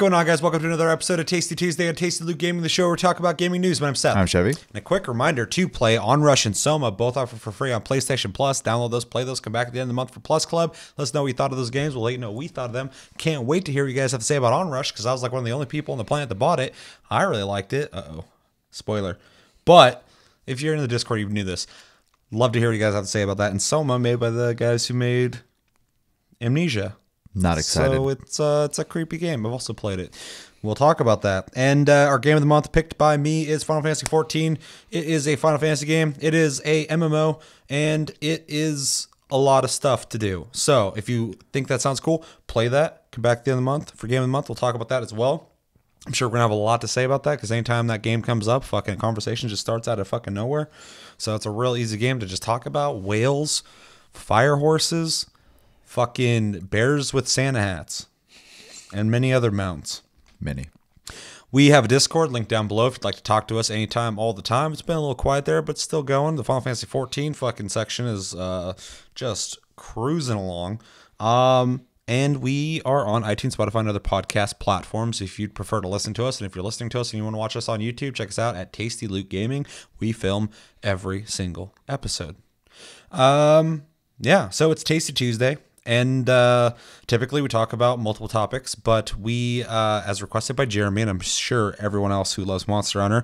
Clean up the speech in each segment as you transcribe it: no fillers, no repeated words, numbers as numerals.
going on, guys? Welcome to another episode of Tasty Tuesday on Tasty Loot Gaming, the show where we talk about gaming news. My name's Seth. I'm Chevy. And a quick reminder to play Onrush and Soma, both offered for free on PlayStation Plus. Download those, play those, come back at the end of the month for Plus Club. Let us know what you thought of those games. We'll let you know what we thought of them. Can't wait to hear what you guys have to say about Onrush, because I was like one of the only people on the planet that bought it. I really liked it. Uh-oh. Spoiler. But if you're in the Discord, you knew this. Love to hear what you guys have to say about that. And Soma, made by the guys who made Amnesia. Not excited. So it's a creepy game. I've also played it. We'll talk about that. And our game of the month picked by me is Final Fantasy XIV. It is a Final Fantasy game. It is a MMO, and it is a lot of stuff to do. So if you think that sounds cool, play that. Come back at the end of the month for game of the month. We'll talk about that as well. I'm sure we're going to have a lot to say about that, because anytime that game comes up, fucking conversation just starts out of fucking nowhere. So it's a real easy game to just talk about. Whales, fire horses, fucking bears with Santa hats, and many other mounts. Many. We have a Discord link down below if you'd like to talk to us anytime, all the time. It's been a little quiet there, but still going. The Final Fantasy XIV fucking section is just cruising along. And we are on iTunes, Spotify, and other podcast platforms if you'd prefer to listen to us. And if you're listening to us and you want to watch us on YouTube, check us out at Tasty Loot Gaming. We film every single episode. Yeah, so it's Tasty Tuesday. And typically we talk about multiple topics, but we, as requested by Jeremy, and I'm sure everyone else who loves Monster Hunter,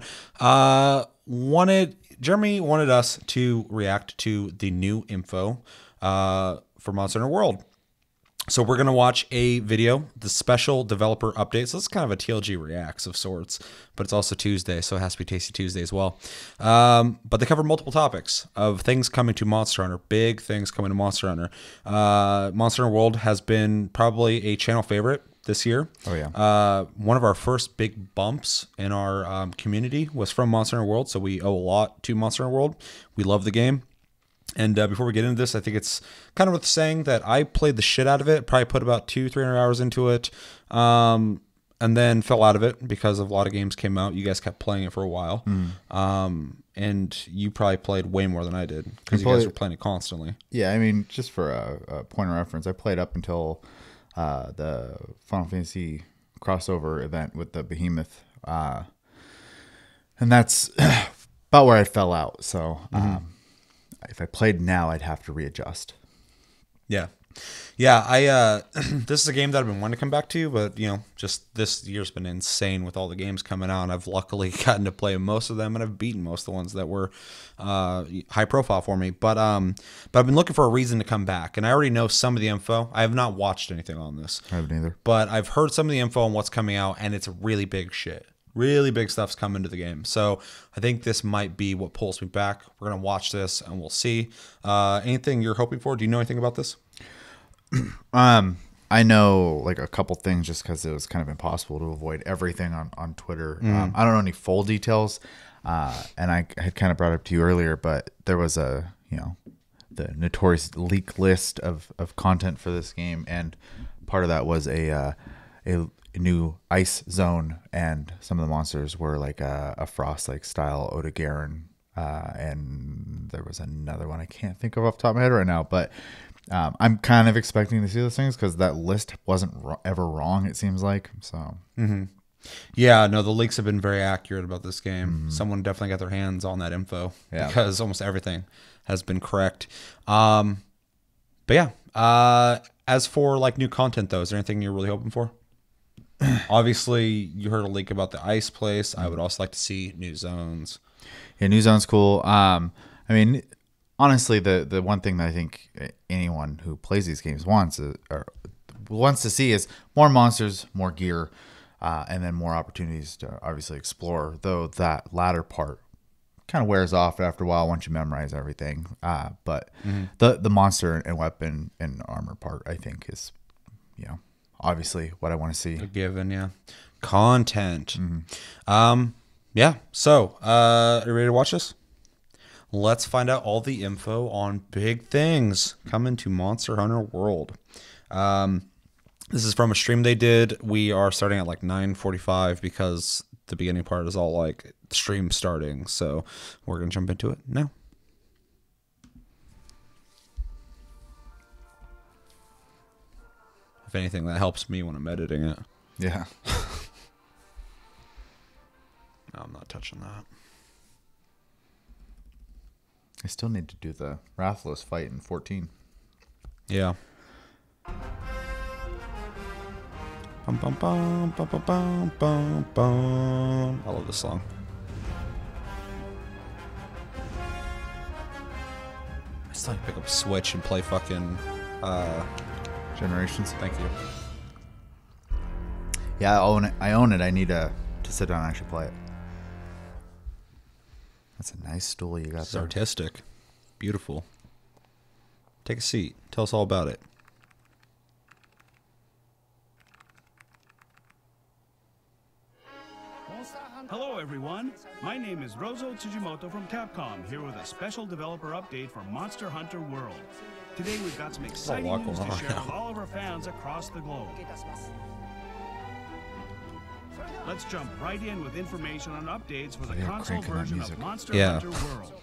Jeremy wanted us to react to the new info for Monster Hunter World. So we're going to watch a video, the special developer update. So it's kind of a TLG reacts of sorts, but it's also Tuesday, so it has to be Tasty Tuesday as well. But they cover multiple topics of things coming to Monster Hunter, big things coming to Monster Hunter. Monster Hunter World has been probably a channel favorite this year. Oh, yeah. One of our first big bumps in our community was from Monster Hunter World, so we owe a lot to Monster Hunter World. We love the game. And before we get into this, I think it's kind of worth saying that I played the shit out of it. Probably put about 200-300 hours into it, and then fell out of it because of a lot of games came out. You guys kept playing it for a while, and you probably played way more than I did because you guys were playing it constantly. Yeah, I mean, just for a point of reference, I played up until the Final Fantasy crossover event with the Behemoth, and that's about where I fell out. So. If I played now, I'd have to readjust. Yeah. Yeah, this is a game that I've been wanting to come back to, but, you know, just this year's been insane with all the games coming out, and I've luckily gotten to play most of them, and I've beaten most of the ones that were high profile for me. But I've been looking for a reason to come back, and I already know some of the info. I have not watched anything on this. I haven't either. But I've heard some of the info on what's coming out, and it's really big shit. Really big stuff's coming to the game. So I think this might be what pulls me back. We're going to watch this and we'll see. Anything you're hoping for? Do you know anything about this? I know like a couple things just because it was kind of impossible to avoid everything on Twitter. I don't know any full details. And I had kind of brought it up to you earlier, but there was the notorious leak list of content for this game. And part of that was a new ice zone, and some of the monsters were like a frost like style Odogaron, and there was another one I can't think of off the top of my head right now, but I'm kind of expecting to see those things because that list wasn't ever wrong, it seems like. So yeah, no, the leaks have been very accurate about this game. Someone definitely got their hands on that info because almost everything has been correct. But yeah, as for like new content though, is there anything you're really hoping for? Obviously, you heard a leak about the ice place. I would also like to see new zones. Yeah, new zones cool. I mean, honestly, the one thing that I think anyone who plays these games wants to see is more monsters, more gear, and then more opportunities to obviously explore. Though that latter part kind of wears off after a while once you memorize everything. But the monster and weapon and armor part, I think, is obviously what I want to see. A given, yeah. Content. Yeah. So, are you ready to watch this? Let's find out all the info on big things coming to Monster Hunter World. This is from a stream they did. We are starting at like 9:45 because the beginning part is all like stream starting. So we're going to jump into it now. If anything, that helps me when I'm editing it. Yeah. not touching that. I still need to do the Rathalos fight in 14. Yeah. Bum, bum, bum, bum, bum, bum, bum, bum. I love this song. I still need to pick up a Switch and play fucking Generations. Thank you. Yeah, I own it. I need to sit down and actually play it. That's a nice stool you got It's there. artistic. Beautiful. Take a seat. Tell us all about it. Hello everyone, my name is Rozo Tsujimoto from Capcom, here with a special developer update for Monster Hunter World. Today we've got some exciting news to share with all of our fans across the globe. Let's jump right in with information on updates for the console version of Monster Hunter World.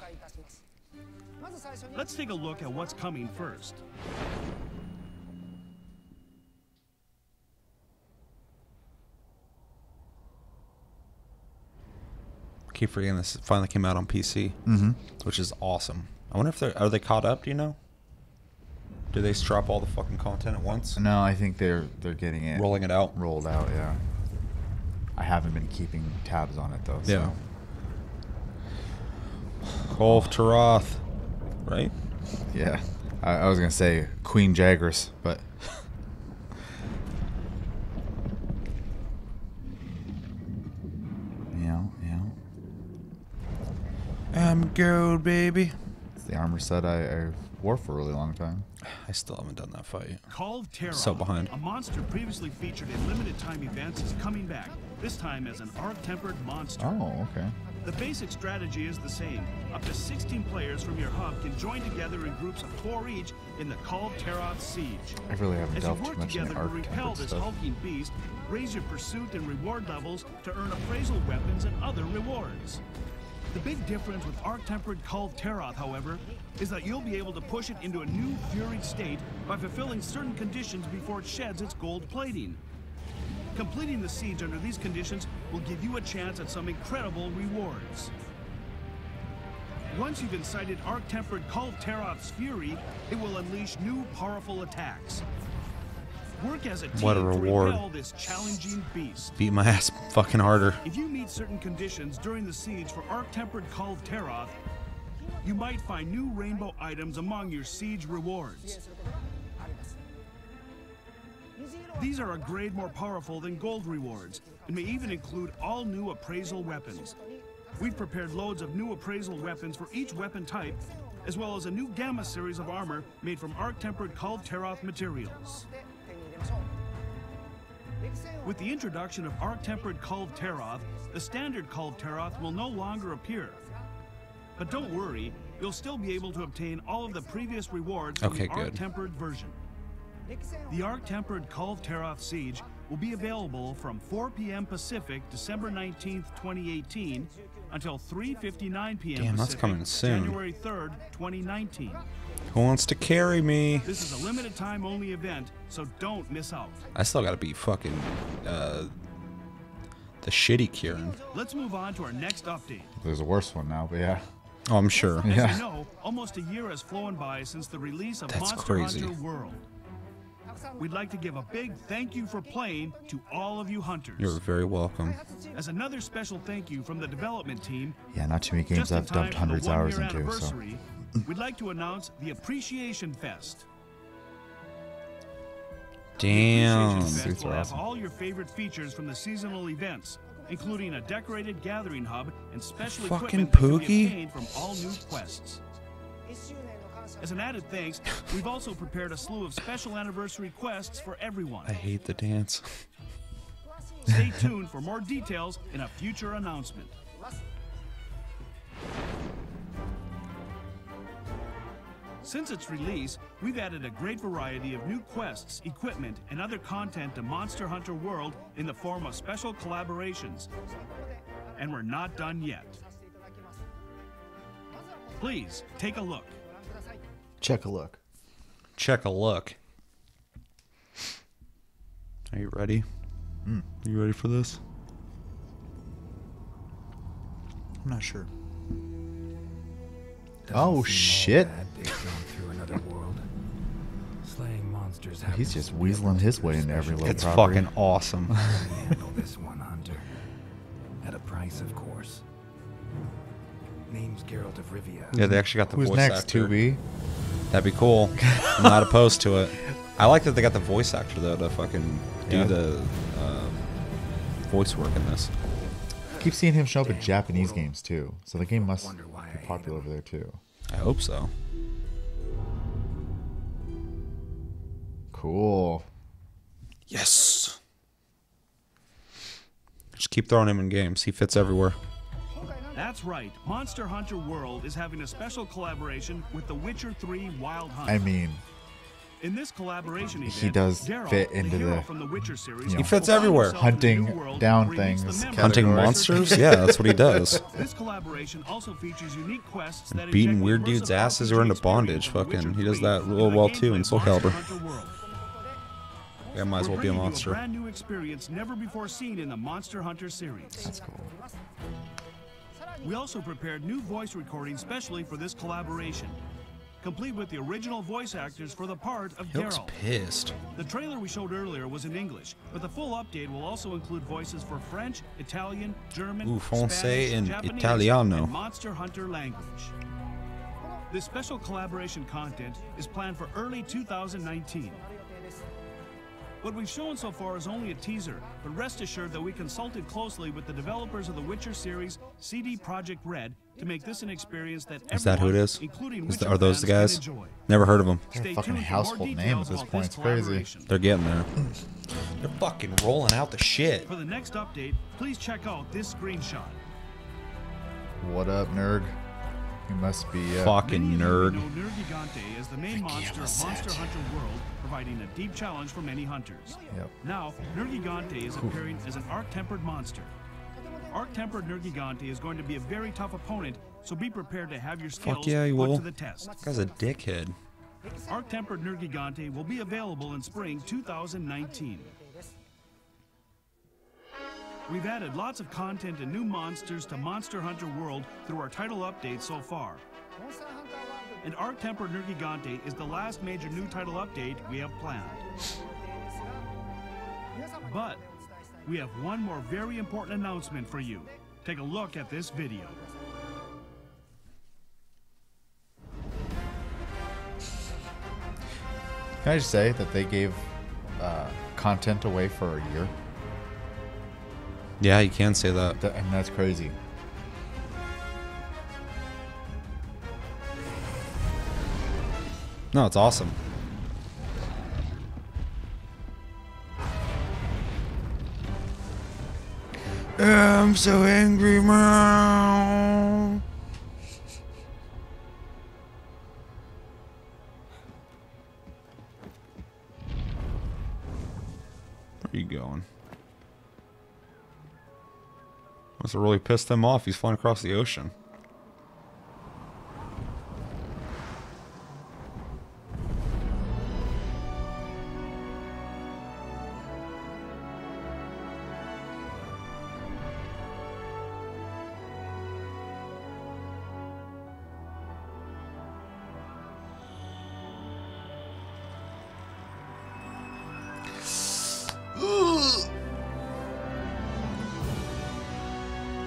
Let's take a look at what's coming first. Keep forgetting this finally came out on PC, which is awesome. I wonder if are they caught up? Do you know? Do they drop all the fucking content at once? No, I think they're getting it rolling it out. Rolled out, yeah. I haven't been keeping tabs on it though. So. Yeah. Kolv Taroth, right? Yeah. I was gonna say Queen Jaggers, but. I'm gold, baby. It's the armor set I wore for a really long time. I still haven't done that fight. Kolv Taroth, so behind. A monster previously featured in limited time events, is coming back, this time as an arc-tempered monster. Oh, okay. The basic strategy is the same. Up to 16 players from your hub can join together in groups of 4 each in the Kolv Taroth Siege. I really haven't As you delved work too much together into to repel arc-tempered this stuff. hulking beast, raise your pursuit and reward levels to earn appraisal weapons and other rewards. The big difference with arc-tempered Kolv Taroth, however, is that you'll be able to push it into a new furied state by fulfilling certain conditions before it sheds its gold plating. Completing the siege under these conditions will give you a chance at some incredible rewards. Once you've incited arc-tempered Kolv Taroth's fury, it will unleash new powerful attacks. Work as a team What a to reward. repel this challenging beast. Beat my ass fucking harder. If you meet certain conditions during the siege for arc-tempered Kolv Taroth, you might find new rainbow items among your siege rewards. These are a grade more powerful than gold rewards, and may even include all new appraisal weapons. We've prepared loads of new appraisal weapons for each weapon type, as well as a new Gamma series of armor made from arc-tempered Kolv Taroth materials. With the introduction of arc-tempered Kolv Taroth, the standard Kolv Taroth will no longer appear. But don't worry, you'll still be able to obtain all of the previous rewards from the arc-tempered version. The arc-tempered Kolv Taroth Siege will be available from 4 p.m. Pacific, December 19th, 2018, until 3:59 p.m. Damn, that's Pacific, coming soon. January 3rd, 2019. Who wants to carry me? This is a limited time only event, so don't miss out. I still gotta be fucking the shitty Kieran. Let's move on to our next update. There's a worse one now, but yeah. Oh, I'm sure. As Yeah. you know, almost a year has flown by since the release of That's Monster crazy. Hunter World. We'd like to give a big thank you for playing to all of you hunters. You're very welcome. As another special thank you from the development team, Yeah, not too many games just in I've time dumped for the hundreds of hours 1-year into, so. anniversary, we'd like to announce the Appreciation Fest. Damn. Appreciation Fest Suits will are have awesome. all your favorite features from the seasonal events, including a decorated gathering hub and special Fucking equipment that can be Pookie? obtained from all new quests. As an added thanks, we've also prepared a slew of special anniversary quests for everyone. I hate the dance. Stay tuned for more details in a future announcement. Since its release, we've added a great variety of new quests, equipment, and other content to Monster Hunter World in the form of special collaborations. And we're not done yet. Please, take a look. Check a look. Check a look. Are you ready? You ready for this? I'm not sure. Oh shit! He's just weaseling his way into every little It's property. fucking awesome. Handle this one, Hunter. At a price, of course. Name's Geralt of Rivia. Yeah, they actually got the Who's voice next? actor. 2B. That'd be cool. I'm not opposed to it. I like that they got the voice actor though to fucking do the voice work in this. Keep seeing him show up in Japanese games too, so the game must be popular over there too. I hope so. Cool. Yes. Just keep throwing him in games. He fits everywhere. That's right. Monster Hunter World is having a special collaboration with The Witcher 3 Wild Hunt. I mean, in this collaboration event, he does Geralt, fit into hero the from the Witcher series, you know, He fits will find everywhere. himself in a Hunting new world down where he meets the things, members Hunting of the monsters? Witcher Yeah, that's what he does. This collaboration also features unique quests that Beating inject weird immersive dudes' asses who are RPG into experience bondage. of The Witcher Fucking, he does 3 that real the well too in gameplay Soul Monster Calibur. Hunter World. Yeah, might as well We're be a bringing you monster. brand new experience never before seen in the Monster Hunter series. that's cool. We also prepared new voice recordings specially for this collaboration, complete with the original voice actors for the part of He looks Geralt. pissed. The trailer we showed earlier was in English, but the full update will also include voices for French, Italian, German, Ooh, Francais Spanish, and Japanese, Italiano. and Monster Hunter language. This special collaboration content is planned for early 2019. What we've shown so far is only a teaser, but rest assured that we consulted closely with the developers of the Witcher series, CD Projekt Red, to make this an experience that Is that who it everyone, is? including Is Witcher are those the fans, guys? can enjoy. Never heard of them. They're a Stay fucking tuned for more household name details at this about point. It's crazy. collaboration. They're getting there. They're fucking rolling out the shit. For the next update, please check out this screenshot. What up, nerd? You must be. Fucking Many of nerd. you know Nergigante as the main monster of set. Monster Hunter World, providing a deep challenge for many hunters. Yep. Now, Nergigante is appearing as an arc-tempered monster. Arc-tempered Nergigante is going to be a very tough opponent, so be prepared to have your skills yeah, he put will. to the test. That guy's a dickhead. Arc-tempered Nergigante will be available in spring 2019. We've added lots of content and new monsters to Monster Hunter World through our title updates so far. And Arc-tempered Nergigante is the last major new title update we have planned. But we have one more very important announcement for you. Take a look at this video. Can I just say that they gave content away for a year? Yeah, you can say that. And that's crazy. No, it's awesome. I'm so angry, man. Where are you going? Must have really pissed him off. He's flying across the ocean.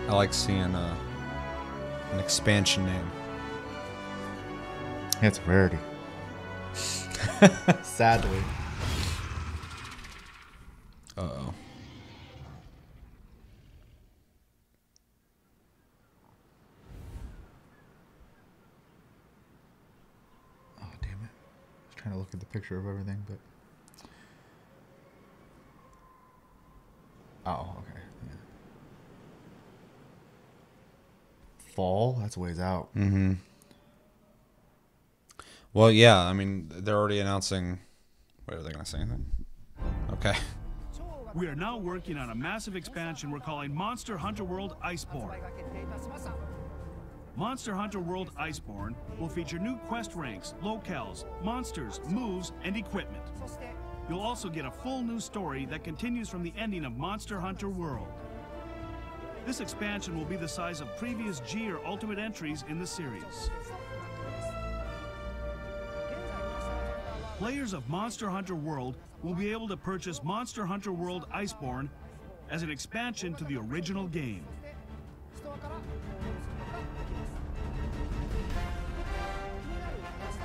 I like seeing an expansion name. It's a rarity. Sadly. Uh-oh. Oh, damn it. I was trying to look at the picture of everything, but... Oh, okay. Yeah. Fall? That's a ways out. Mm-hmm. Well, yeah, I mean, they're already announcing... Wait, are they going to say anything? Okay. We are now working on a massive expansion we're calling Monster Hunter World Iceborne. Monster Hunter World Iceborne will feature new quest ranks, locales, monsters, moves, and equipment. You'll also get a full new story that continues from the ending of Monster Hunter World. This expansion will be the size of previous G or Ultimate entries in the series. Players of Monster Hunter World will be able to purchase Monster Hunter World Iceborne as an expansion to the original game.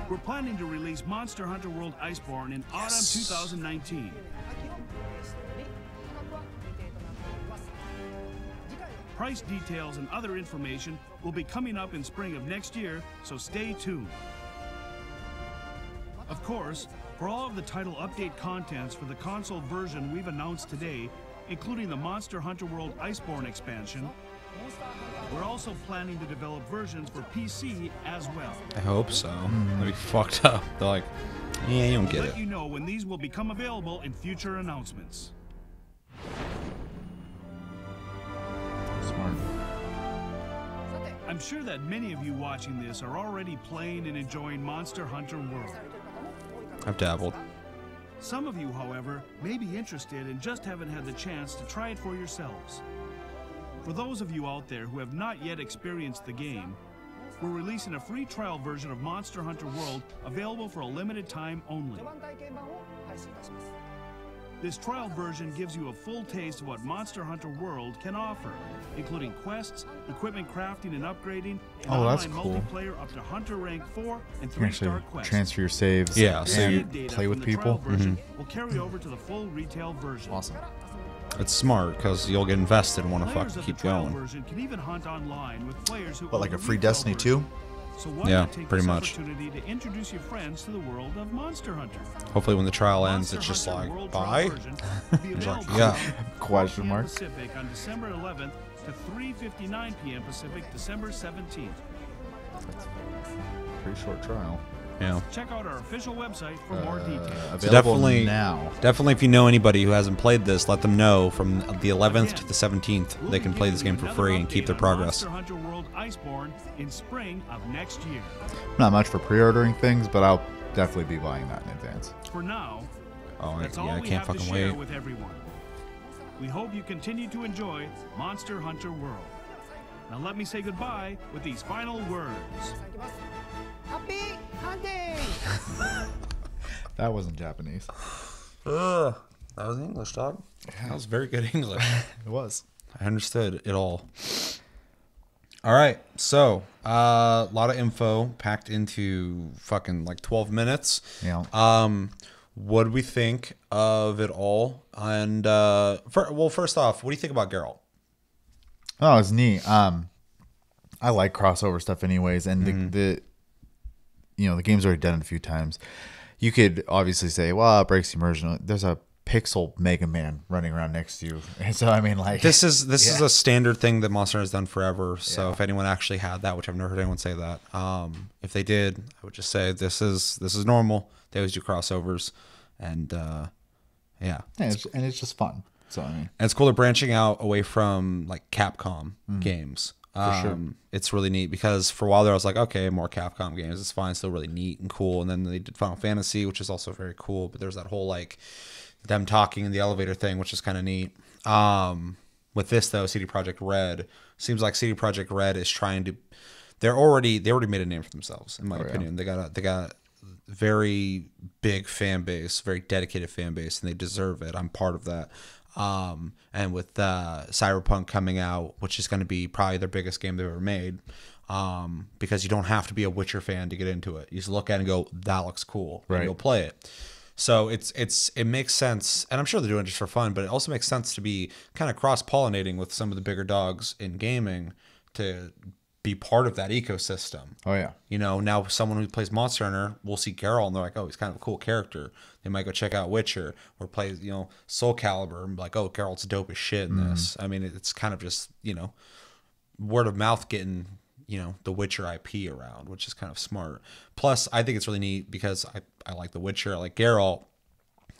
We're planning to release Monster Hunter World Iceborne in autumn 2019. Price details and other information will be coming up in spring of next year, so stay tuned. Of course, for all of the title update contents for the console version we've announced today, including the Monster Hunter World Iceborne expansion, we're also planning to develop versions for PC as well. I hope so. That'd be fucked up. They're like, yeah, you don't get it. We'll let you know when these will become available in future announcements. Smart. I'm sure that many of you watching this are already playing and enjoying Monster Hunter World. I've dabbled. Some of you, however, may be interested and just haven't had the chance to try it for yourselves. For those of you out there who have not yet experienced the game, we're releasing a free trial version of Monster Hunter World available for a limited time only. This trial version gives you a full taste of what Monster Hunter World can offer, including quests, equipment crafting and upgrading, and that's online cool. multiplayer up to Hunter Rank 4 and You can 3-star actually quests. transfer your saves Yeah, so and you Data play from with the people. trial version will carry over to the full retail version. Awesome. It's smart because you'll get invested and want to Players fucking of the keep trial going. version can even hunt online with players who What, own like the a free retail Destiny version. 2? So why Yeah, not take pretty this much. opportunity to introduce your friends to the world of Monster Hunter? Hopefully when the trial ends, Monster it's just Hunter like, World bye? Trial version will be It's like, available yeah. from Question 4 p.m. mark. Pacific on December 11th to 3:59 p.m. Pacific, December 17th. Pretty short trial. Yeah. Check out our official website for more details. Available So definitely, now. definitely, if you know anybody who hasn't played this, let them know from the 11th to the 17th. We'll They be can play giving this you game for another free and keep update their on progress. Monster Hunter World Iceborne in spring of next year. Not much for pre-ordering things, but I'll definitely be buying that in advance. For now, Oh, that's yeah, all I we can't have to fucking share wait. with everyone. We hope you continue to enjoy Monster Hunter World. Now let me say goodbye with these final words. Happy hunting! That wasn't Japanese. That was English, dog. That was very good English. It was. I understood it all. All right, so a lot of info packed into fucking like 12 minutes. Yeah. What do we think of it all? And first off, what do you think about Geralt? Oh, it's neat. I like crossover stuff anyways, and the the game's already done it a few times. You could obviously say, well, it breaks immersion. There's a pixel Mega Man running around next to you. And so I mean, like, This is a standard thing that Monster has done forever. So if anyone actually had that, which I've never heard anyone say that, if they did, I would just say this is normal. They always do crossovers, and yeah, and it's just fun. So I mean, and it's cool they're branching out away from like Capcom games. sure. It's really neat because for a while there I was like, okay, more Capcom games, it's fine, still really neat and cool. And then they did Final Fantasy, which is also very cool. But there's that whole like them talking in the elevator thing, which is kind of neat. With this though, CD Projekt Red seems like CD Projekt Red is trying to. They already made a name for themselves, in my opinion. They got a very big fan base, very dedicated fan base, and they deserve it. I'm part of that. And with Cyberpunk coming out, which is going to be probably their biggest game they've ever made, because you don't have to be a Witcher fan to get into it. You just look at it and go, that looks cool, and you'll play it. So it makes sense, and I'm sure they're doing it just for fun, but it also makes sense to be kind of cross-pollinating with some of the bigger dogs in gaming to be part of that ecosystem. oh yeah, Now someone who plays Monster Hunter will see Geralt and they're like, oh, he's kind of a cool character. They might go check out Witcher or play, Soul Calibur and be like, oh, Geralt's dope as shit in this. I mean, it's kind of just, word of mouth getting, the Witcher IP around, which is kind of smart. Plus, I think it's really neat because I like The Witcher, I like Geralt,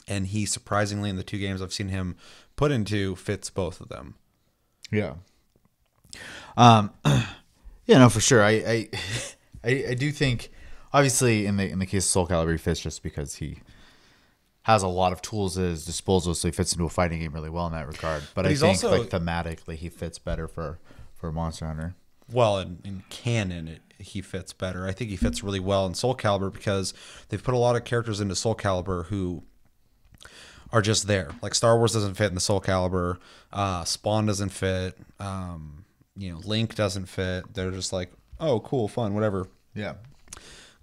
and he surprisingly in the two games I've seen him put into fits both of them. yeah. Yeah, no, for sure. I do think, obviously, in the case of Soul Calibur, he fits just because he has a lot of tools at his disposal, so he fits into a fighting game really well in that regard. But I he's think also, like thematically, he fits better for Monster Hunter. Well, in canon, he fits better. I think he fits really well in Soul Calibur because they've put a lot of characters into Soul Calibur who are just there. Like Star Wars doesn't fit in the Soul Calibur. Spawn doesn't fit. Link doesn't fit. They're just like, oh, cool, fun, whatever. Yeah.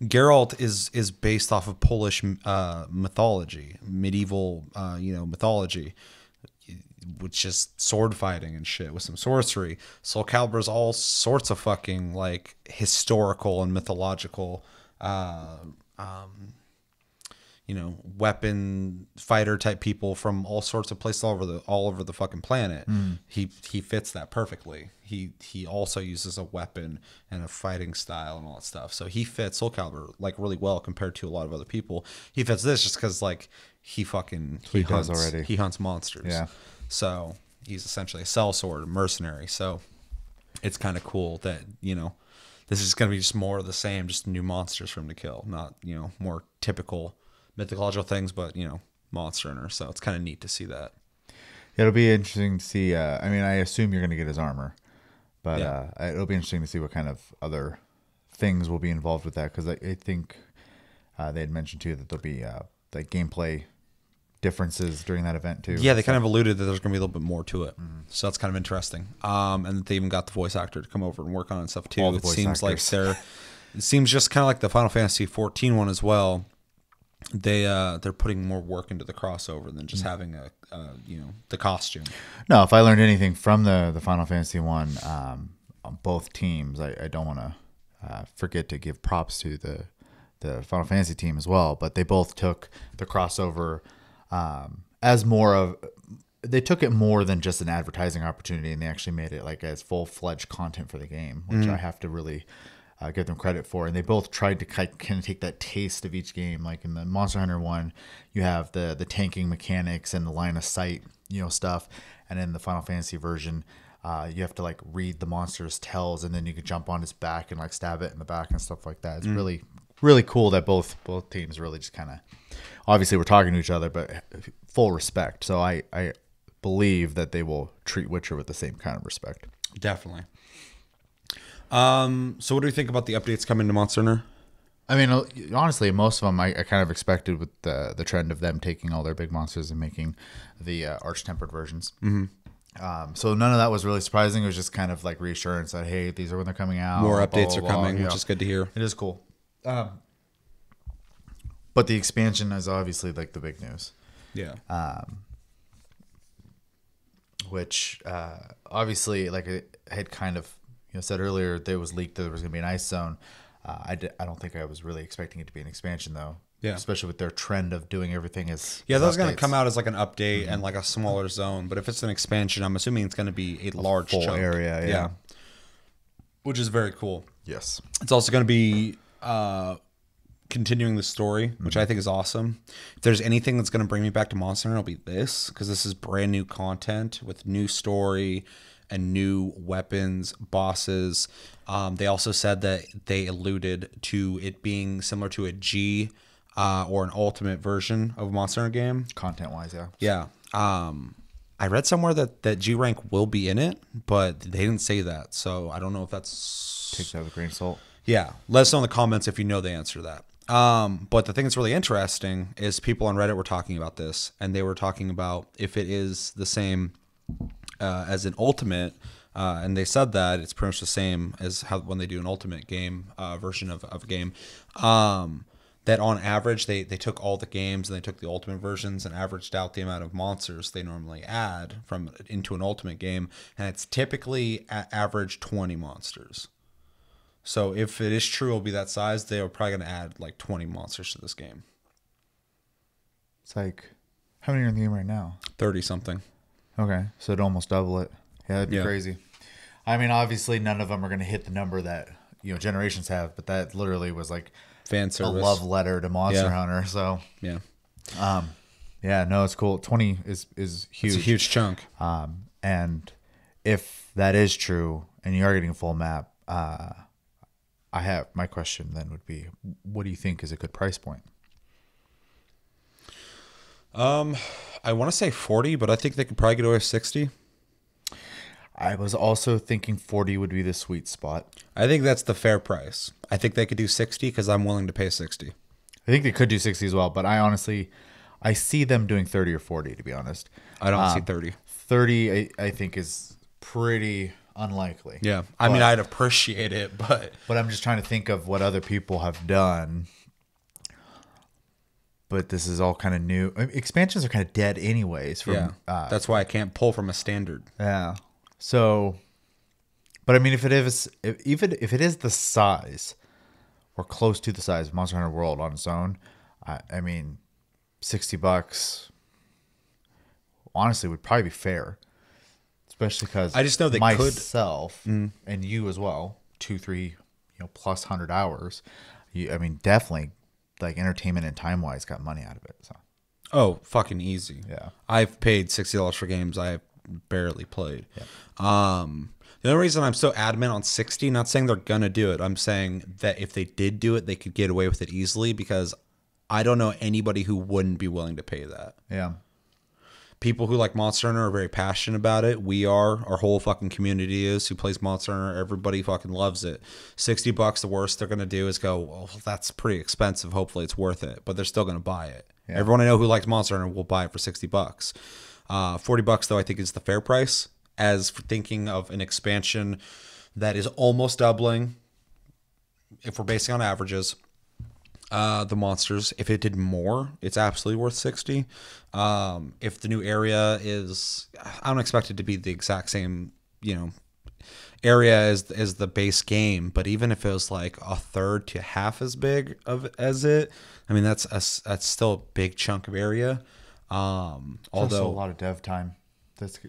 Geralt is based off of Polish mythology, medieval mythology, which is sword fighting and shit with some sorcery. Soul Calibur is all sorts of fucking like historical and mythological, weapon fighter type people from all sorts of places all over the fucking planet. He fits that perfectly. He also uses a weapon and a fighting style and all that stuff. So he fits Soul Calibur like really well compared to a lot of other people. He fits this just because like he hunts already. He hunts monsters. Yeah. So he's essentially a sellsword, a mercenary. So it's kind of cool that this is going to be just more of the same, just new monsters for him to kill, not more typical mythological things, but Monster Hunter. So it's kind of neat to see that. It'll be interesting to see. I assume you're going to get his armor, but it'll be interesting to see what kind of other things will be involved with that. Because I think they had mentioned too that there'll be like gameplay differences during that event too. Yeah, they kind of alluded that there's going to be a little bit more to it. So that's kind of interesting. And they even got the voice actor to come over and work on it and stuff too. All the It voice seems actors. like it seems just kind of like the Final Fantasy 14 one as well. They're putting more work into the crossover than just having the costume. No, if I learned anything from the Final Fantasy one, on both teams, I don't want to forget to give props to the Final Fantasy team as well. But they both took the crossover as more of. They took it more than just an advertising opportunity, and they actually made it like as full-fledged content for the game, which I have to really give them credit for. And they both tried to kind of take that taste of each game. Like in the Monster Hunter one, you have the tanking mechanics and the line of sight, stuff. And in the Final Fantasy version, you have to like read the monster's tells, and then you can jump on its back and like stab it in the back and stuff like that. It's really, really cool that both teams really just kind of, obviously we're talking to each other, but full respect. So I believe that they will treat Witcher with the same kind of respect. Definitely. So what do you think about the updates coming to Monster Hunter? I mean, honestly, most of them I kind of expected with the trend of them taking all their big monsters and making the arch-tempered versions. So none of that was really surprising. It was just kind of like reassurance that, hey, these are when they're coming out. More blah, updates blah, are coming, blah, which is good to hear. It is cool. But the expansion is obviously like the big news. Yeah. Which obviously, like I had kind of said earlier, there was leaked that there was going to be an ice zone. I don't think I was really expecting it to be an expansion though. Yeah. Especially with their trend of doing everything as Yeah, that was going to come out as like an update and like a smaller zone. But if it's an expansion, I'm assuming it's going to be a large full chunk. area. Yeah. Which is very cool. Yes. It's also going to be continuing the story, which I think is awesome. If there's anything that's going to bring me back to Monster Hunter, it'll be this, because this is brand new content with new story and new weapons, bosses. They also said that they alluded to it being similar to a G or an ultimate version of a Monster Hunter game. Content-wise, yeah. Yeah. I read somewhere that G rank will be in it, but they didn't say that. So I don't know if that's... Take that with a grain of salt. Yeah. Let us know in the comments if you know the answer to that. But the thing that's really interesting is people on Reddit were talking about this, and they were talking about if it is the same as an ultimate, and they said that it's pretty much the same as how when they do an ultimate game version of a game. That on average they took all the games and they took the ultimate versions and averaged out the amount of monsters they normally add into an ultimate game, and it's typically average 20 monsters. So if it is true it'll be that size, they are probably going to add like 20 monsters to this game. It's like, how many are in the game right now? 30 something. Okay, so it'd almost double it. Yeah, that'd be Yeah. crazy. I mean, obviously none of them are going to hit the number that Generations have, but that literally was like Fan service. a love letter to Monster Yeah. Hunter. So Yeah. yeah, no, it's cool. 20 is huge. It's a huge chunk. And if that is true and you are getting a full map, my question then would be, what do you think is a good price point? I want to say 40, but I think they could probably get away with 60. I was also thinking 40 would be the sweet spot. I think that's the fair price. I think they could do 60 because I'm willing to pay 60. I think they could do 60 as well, but I see them doing 30 or 40, to be honest. I don't see 30. 30, I think, is pretty unlikely. Yeah. I mean, I'd appreciate it, but I'm just trying to think of what other people have done. But this is all kind of new. Expansions are kind of dead anyways. That's why I can't pull from a standard. Yeah. So, but I mean, if it is the size or close to the size of Monster Hunter World on its own, I mean, $60 honestly would probably be fair, especially because I just know they myself and you as well, 2-3 plus 100 hours. I mean, definitely like entertainment and time wise got money out of it. So oh, fucking easy. Yeah. I've paid $60 for games I've barely played. Yeah. The only reason I'm so adamant on 60, not saying they're gonna do it, I'm saying that if they did do it, they could get away with it easily because I don't know anybody who wouldn't be willing to pay that. yeah. People who like Monster Hunter are very passionate about it. We are. Our whole fucking community is who plays Monster Hunter. Everybody fucking loves it. $60, the worst they're going to do is go, well, that's pretty expensive. Hopefully it's worth it. But they're still going to buy it. Yeah. Everyone I know who likes Monster Hunter will buy it for $60. $40 though, I think is the fair price. As for thinking of an expansion that is almost doubling, if we're basing on averages, the monsters, if it did more, it's absolutely worth 60. If the new area is, I don't expect it to be the exact same, area as the base game, but even if it was like a third to half as big as it, I mean that's still a big chunk of area. Although also a lot of dev time. That's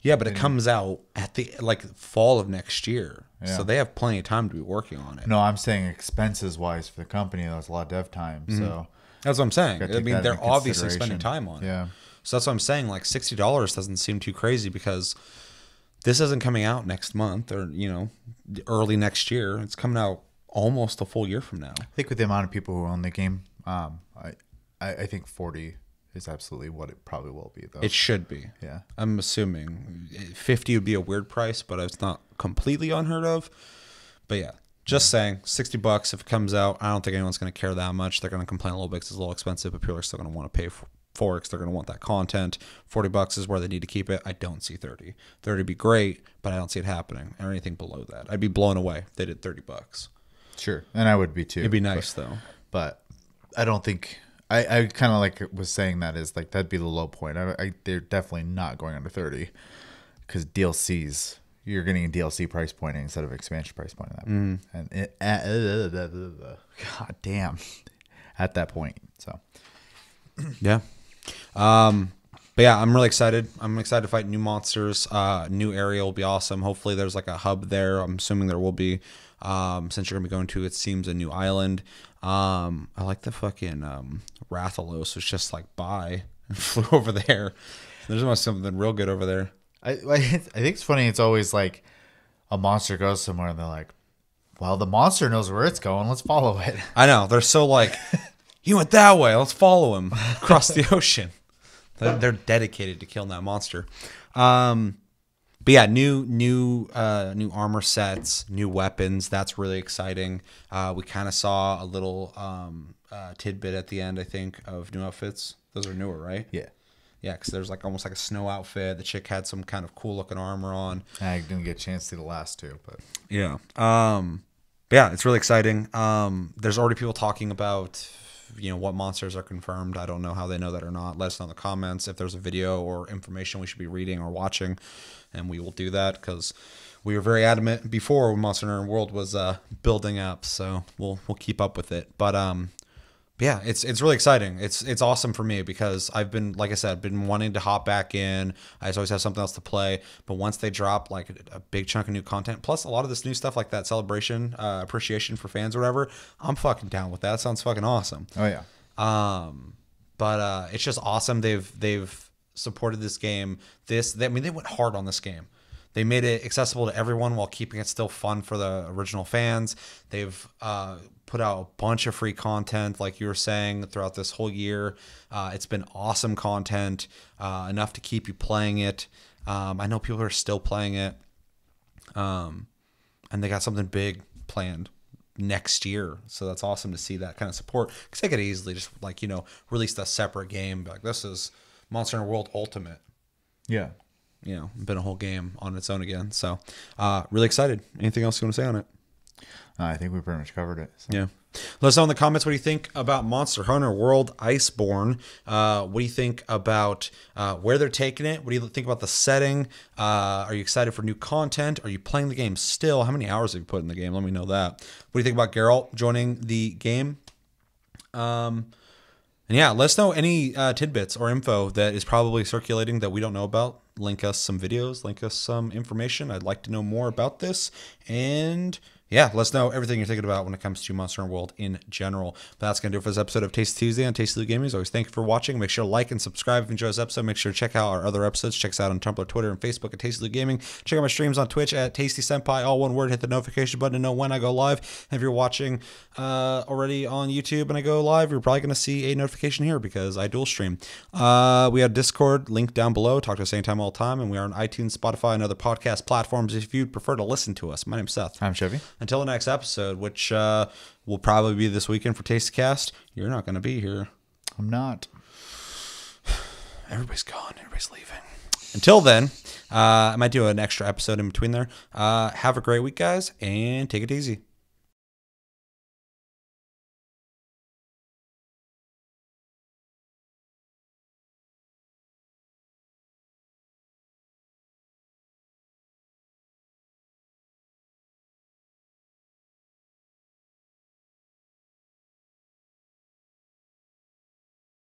yeah, but it comes out at the fall of next year, Yeah. so they have plenty of time to be working on it. No, I'm saying expenses wise for the company, that's a lot of dev time. So That's what I'm saying. gotta I take mean, that they're into obviously consideration. spending time on it. Yeah. So that's what I'm saying. Like $60 doesn't seem too crazy because this isn't coming out next month or early next year. It's coming out almost a full year from now. I think with the amount of people who own the game, I think 40 is absolutely what it probably will be, though. It should be. Yeah. I'm assuming 50 would be a weird price, but it's not completely unheard of. But yeah, just saying, $60 if it comes out. I don't think anyone's going to care that much. They're going to complain a little bit because it's a little expensive, but people are still going to want to pay for it because they're going to want that content. $40 is where they need to keep it. I don't see 30. 30 would be great, but I don't see it happening or anything below that. I'd be blown away if they did $30. Sure. And I would be too. It'd be nice though. But I don't think I kind of was saying that is that'd be the low point. They're definitely not going under 30 because DLCs, you're getting a DLC price point instead of expansion price point. And god damn, at that point. So yeah. But yeah, I'm really excited. I'm excited to fight new monsters. New area will be awesome. Hopefully there's like a hub there. I'm assuming there will be. Since you're gonna be going to, it seems, a new island. I like the fucking Rathalos was just like by and flew over there. There's almost something real good over there. I think it's funny. It's always like a monster goes somewhere and they're like, well, the monster knows where it's going. Let's follow it. I know. They're so like, he went that way. Let's follow him across the ocean. They're dedicated to killing that monster. But yeah, new armor sets, new weapons. That's really exciting. We kind of saw a little tidbit at the end, I think, of new outfits. Those are newer, right? Yeah. Yeah, because there's almost like a snow outfit. The chick had some kind of cool looking armor on. I didn't get a chance to see the last two, but yeah. But yeah, it's really exciting. There's already people talking about what monsters are confirmed. I don't know how they know that or not. Let us know in the comments if there's a video or information we should be reading or watching, and we will do that because we were very adamant before when Monster Hunter World was building up. So we'll keep up with it. But yeah, it's really exciting. It's awesome for me because I've been, like I said, been wanting to hop back in. I just always have something else to play. But once they drop like a big chunk of new content, plus a lot of this new stuff like that celebration, appreciation for fans or whatever, I'm fucking down with that. That sounds fucking awesome. oh yeah. But it's just awesome. They've supported this game. They went hard on this game. They made it accessible to everyone while keeping it still fun for the original fans. They've put out a bunch of free content, like you were saying, throughout this whole year. It's been awesome content, enough to keep you playing it. I know people are still playing it. And they got something big planned next year. So that's awesome to see that kind of support. Because they could easily just, like, you know, release a separate game. Like, this is Monster Hunter World Ultimate. Yeah. You know, been a whole game on its own again. So, really excited. Anything else you want to say on it? I think we pretty much covered it. So. Yeah. Let us know in the comments what do you think about Monster Hunter World Iceborne. What do you think about where they're taking it? What do you think about the setting? Are you excited for new content? Are you playing the game still? How many hours have you put in the game? Let me know that. What do you think about Geralt joining the game? And yeah, let us know any tidbits or info that is probably circulating that we don't know about. Link us some videos, link us some information. I'd like to know more about this. And yeah, let us know everything you're thinking about when it comes to Monster Hunter World in general. But that's going to do it for this episode of Tasty Tuesday on Tasty Loot Gaming. As always, thank you for watching. Make sure to like and subscribe if you enjoyed this episode. Make sure to check out our other episodes. Check us out on Tumblr, Twitter, and Facebook at Tasty Loot Gaming. Check out my streams on Twitch at Tasty Senpai, all one word. Hit the notification button to know when I go live. And if you're watching already on YouTube and I go live, you're probably going to see a notification here because I dual stream. We have Discord, link down below. Talk to us anytime, all the time. And we are on iTunes, Spotify, and other podcast platforms if you'd prefer to listen to us. My name's Seth. I'm Chevy. Until the next episode, which will probably be this weekend for TastyCast. You're not going to be here. I'm not. Everybody's gone. Everybody's leaving. Until then, I might do an extra episode in between there. Have a great week, guys, and take it easy.